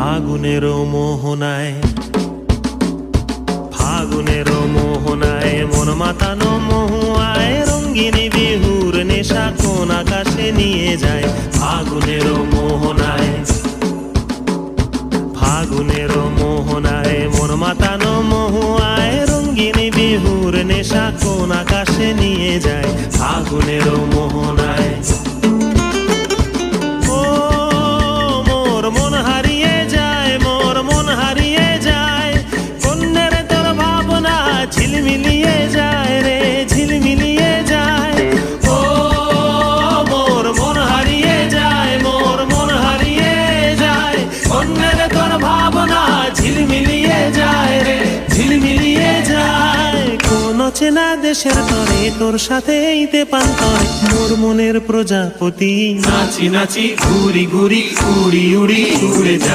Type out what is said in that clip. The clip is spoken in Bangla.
ফাগুনের মোহনায়, ফাগুনের মোহনায় মন মাতানো মহুয়ায় রঙ্গিনী বিহুর নেশা কোন আকাশে নিয়ে যায়। ফাগুনের মোহনায়, ফাগুনের মোহনায় মন মাতানো মহুয়ায় রঙ্গিনী বিহুর নেশা কোন আকাশে নিয়ে যায়। ফাগুনের মোহনায় ঝিলমিলিয়ে যায় রে, ঝিলমিলিয়ে যায়। ও মোর মন হারিয়ে যায়, মোর মন হারিয়ে যায়। অন্যের তোর ভাবনা ঝিলমিলিয়ে যায় রে, ঝিলমিলিয়ে যায়। কোন চেনা দেশের তরে তোর সাথে এইতে পান্তরে মোর মনের প্রজাপতি নাচি নাচি ঘুরি ঘুরি উড়ি উড়ি উড়ে যায়।